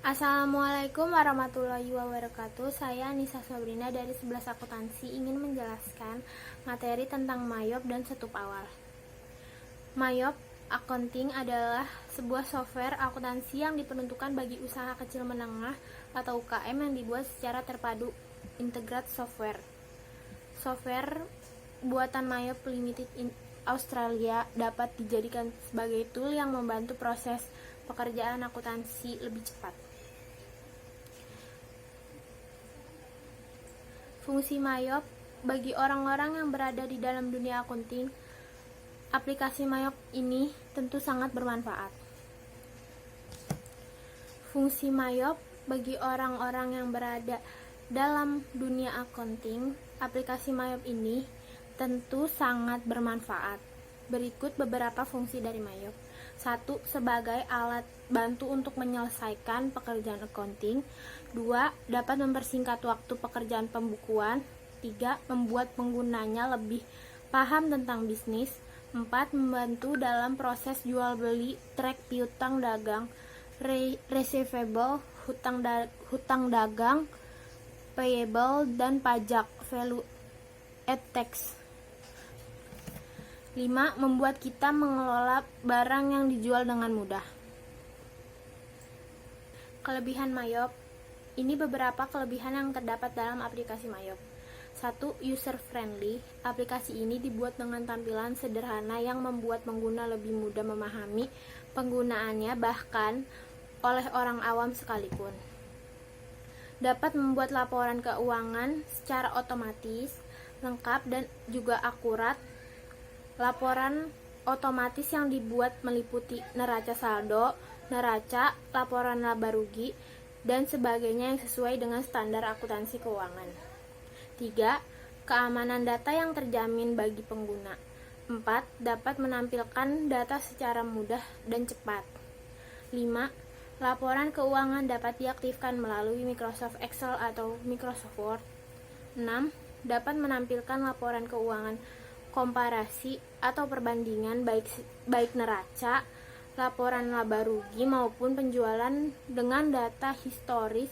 Assalamualaikum warahmatullahi wabarakatuh. Saya Nisa Sabrina dari 11 Akuntansi ingin menjelaskan materi tentang MAYOB dan setup awal. MAYOB Accounting adalah sebuah software akuntansi yang diperuntukkan bagi usaha kecil menengah atau UKM yang dibuat secara terpadu integrat software. Software buatan MAYOB Limited in Australia dapat dijadikan sebagai tool yang membantu proses pekerjaan akuntansi lebih cepat. Fungsi MAYOB bagi orang-orang yang berada di dalam dunia akunting, aplikasi MAYOB ini tentu sangat bermanfaat. Fungsi MAYOB bagi orang-orang yang berada dalam dunia akunting, aplikasi MAYOB ini tentu sangat bermanfaat. Berikut beberapa fungsi dari MAYOB. 1. Sebagai alat bantu untuk menyelesaikan pekerjaan accounting. 2. Dapat mempersingkat waktu pekerjaan pembukuan. 3. Membuat penggunanya lebih paham tentang bisnis. 4. Membantu dalam proses jual beli, track piutang dagang, receivable, hutang dagang, payable, dan pajak, value add tax. 5. Membuat kita mengelola barang yang dijual dengan mudah. Kelebihan MAYOB. Ini beberapa kelebihan yang terdapat dalam aplikasi MAYOB. 1. User friendly. Aplikasi ini dibuat dengan tampilan sederhana yang membuat pengguna lebih mudah memahami penggunaannya bahkan oleh orang awam sekalipun. Dapat membuat laporan keuangan secara otomatis, lengkap dan juga akurat. Laporan otomatis yang dibuat meliputi neraca saldo, neraca, laporan laba rugi, dan sebagainya yang sesuai dengan standar akuntansi keuangan. 3. Keamanan data yang terjamin bagi pengguna. 4. Dapat menampilkan data secara mudah dan cepat. 5. Laporan keuangan dapat diaktifkan melalui Microsoft Excel atau Microsoft Word. 6. Dapat menampilkan laporan keuangan komparasi atau perbandingan baik neraca, laporan laba rugi maupun penjualan dengan data historis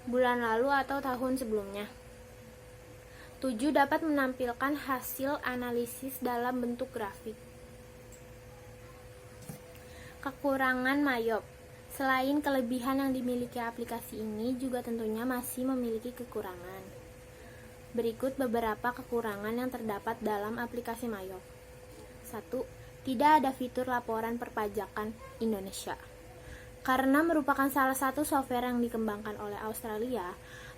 bulan lalu atau tahun sebelumnya. 7. Dapat menampilkan hasil analisis dalam bentuk grafik. Kekurangan MAYOB. Selain kelebihan yang dimiliki aplikasi ini juga tentunya masih memiliki kekurangan. Berikut beberapa kekurangan yang terdapat dalam aplikasi MAYOB. 1. Tidak ada fitur laporan perpajakan Indonesia. Karena merupakan salah satu software yang dikembangkan oleh Australia,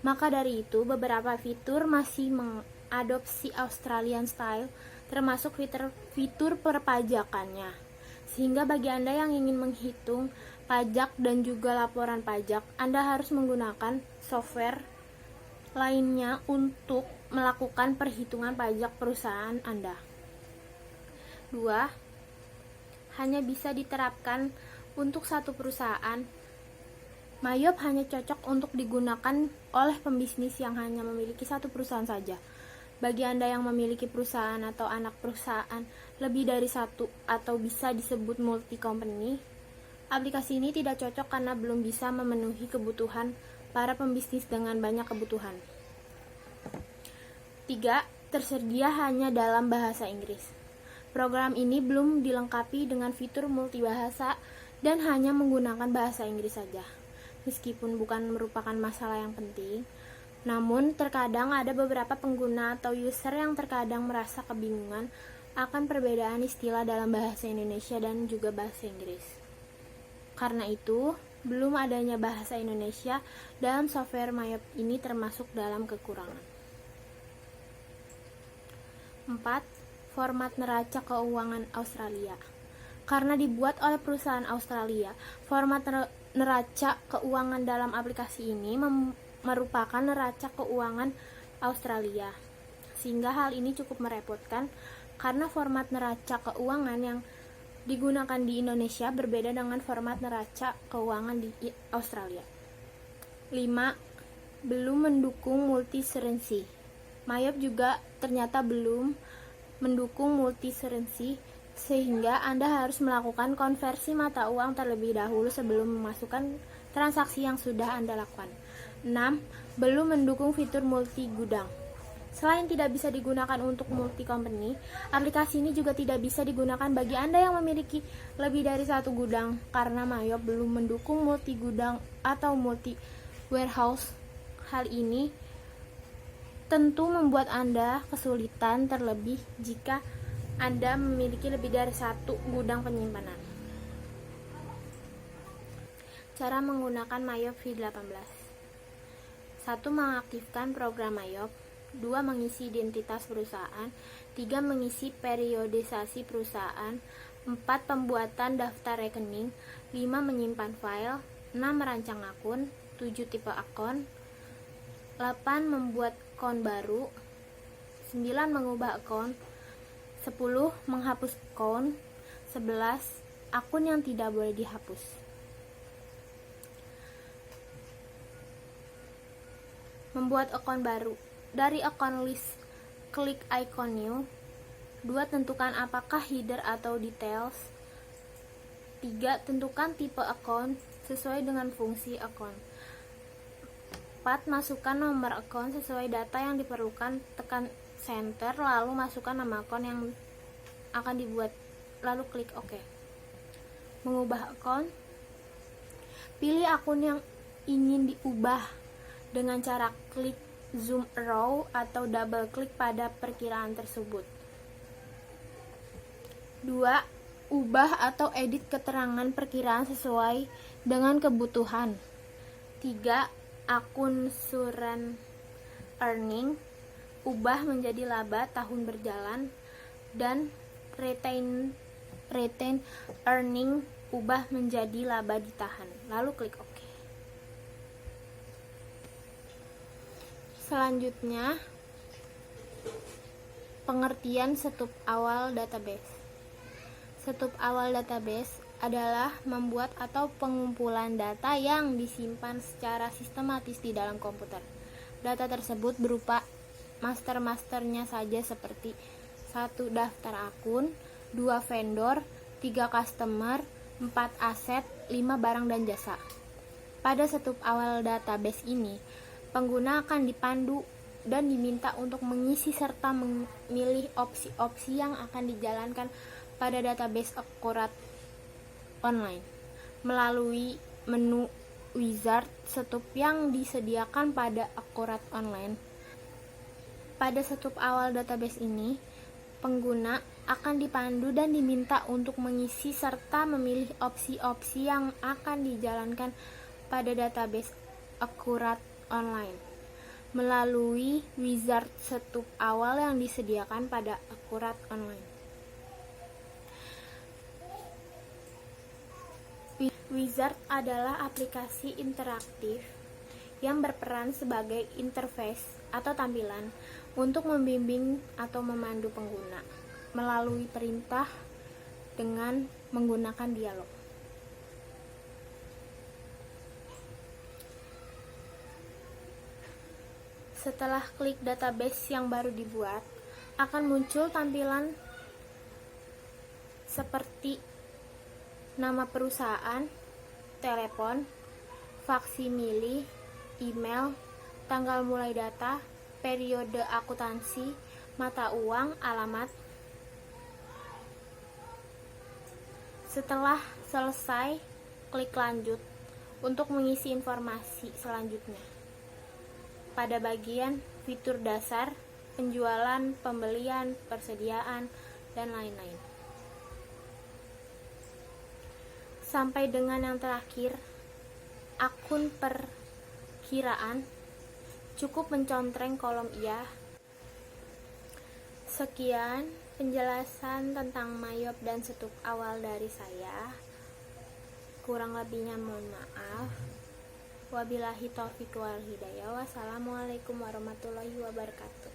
maka dari itu beberapa fitur masih mengadopsi Australian style, termasuk fitur perpajakannya. Sehingga bagi Anda yang ingin menghitung pajak dan juga laporan pajak, Anda harus menggunakan software lainnya untuk melakukan perhitungan pajak perusahaan Anda. 2. Hanya bisa diterapkan untuk satu perusahaan. MAYOB hanya cocok untuk digunakan oleh pembisnis yang hanya memiliki satu perusahaan saja. Bagi Anda yang memiliki perusahaan atau anak perusahaan lebih dari satu atau bisa disebut multi company, aplikasi ini tidak cocok karena belum bisa memenuhi kebutuhan para pembisnis dengan banyak kebutuhan. 3. Tersedia hanya dalam bahasa Inggris. Program ini belum dilengkapi dengan fitur multibahasa dan hanya menggunakan bahasa Inggris saja. Meskipun bukan merupakan masalah yang penting, namun terkadang ada beberapa pengguna atau user yang terkadang merasa kebingungan akan perbedaan istilah dalam bahasa Indonesia dan juga bahasa Inggris. Karena itu, belum adanya bahasa Indonesia dalam software MAYOB ini termasuk dalam kekurangan. 4. Format neraca keuangan Australia. Karena dibuat oleh perusahaan Australia, format neraca keuangan dalam aplikasi ini merupakan neraca keuangan Australia. Sehingga hal ini cukup merepotkan karena format neraca keuangan yang digunakan di Indonesia berbeda dengan format neraca keuangan di Australia. 5. Belum mendukung multi-currency. MAYOB juga ternyata belum mendukung multi-currency sehingga Anda harus melakukan konversi mata uang terlebih dahulu sebelum memasukkan transaksi yang sudah Anda lakukan. 6. Belum mendukung fitur multi gudang. Selain tidak bisa digunakan untuk multi company, aplikasi ini juga tidak bisa digunakan bagi Anda yang memiliki lebih dari satu gudang karena Mayop belum mendukung multi gudang atau multi warehouse. Hal ini tentu membuat Anda kesulitan, terlebih jika Anda memiliki lebih dari satu gudang penyimpanan. Cara menggunakan Mayop V18. 1. Mengaktifkan program Mayop. 2. Mengisi identitas perusahaan. 3. Mengisi periodisasi perusahaan. 4. Pembuatan daftar rekening. 5. Menyimpan file. 6. Merancang akun. 7. Tipe akun. 8. Membuat akun baru. 9. Mengubah akun. 10. Menghapus akun. 11. Akun yang tidak boleh dihapus. Membuat akun baru. Dari akun list, klik icon new. 2. Tentukan apakah header atau details. 3. Tentukan tipe akun sesuai dengan fungsi akun. 4. Masukkan nomor akun sesuai data yang diperlukan. Tekan center, lalu masukkan nama akun yang akan dibuat, lalu klik OK. Mengubah akun. Pilih akun yang ingin diubah dengan cara klik zoom row atau double klik pada perkiraan tersebut. 2. Ubah atau edit keterangan perkiraan sesuai dengan kebutuhan. 3. Akun Current Earning ubah menjadi laba tahun berjalan, dan Retain Earning ubah menjadi laba ditahan, lalu klik OK. Selanjutnya, pengertian setup awal database. Setup awal database adalah membuat atau pengumpulan data yang disimpan secara sistematis di dalam komputer. Data tersebut berupa master-masternya saja seperti 1. Daftar akun, 2. Vendor, 3. Customer, 4. Aset, 5. Barang dan jasa. Pada setup awal database ini, pengguna akan dipandu dan diminta untuk mengisi serta memilih opsi-opsi yang akan dijalankan pada database akurat online melalui menu wizard setup yang disediakan pada akurat online. Pada setup awal database ini, pengguna akan dipandu dan diminta untuk mengisi serta memilih opsi-opsi yang akan dijalankan pada database akurat online melalui wizard setup awal yang disediakan pada akurat online. Wizard adalah aplikasi interaktif yang berperan sebagai interface atau tampilan untuk membimbing atau memandu pengguna melalui perintah dengan menggunakan dialog. Setelah klik database yang baru dibuat, akan muncul tampilan seperti nama perusahaan, telepon, faksimili, email, tanggal mulai data, periode akuntansi, mata uang, alamat. Setelah selesai, klik lanjut untuk mengisi informasi selanjutnya. Pada bagian fitur dasar, penjualan, pembelian, persediaan, dan lain-lain. Sampai dengan yang terakhir, akun perkiraan, cukup mencontreng kolom iya. Sekian penjelasan tentang Mayop dan setup awal dari saya. Kurang lebihnya mohon maaf. Wabillahi taufiq wal hidayah. Wassalamualaikum warahmatullahi wabarakatuh.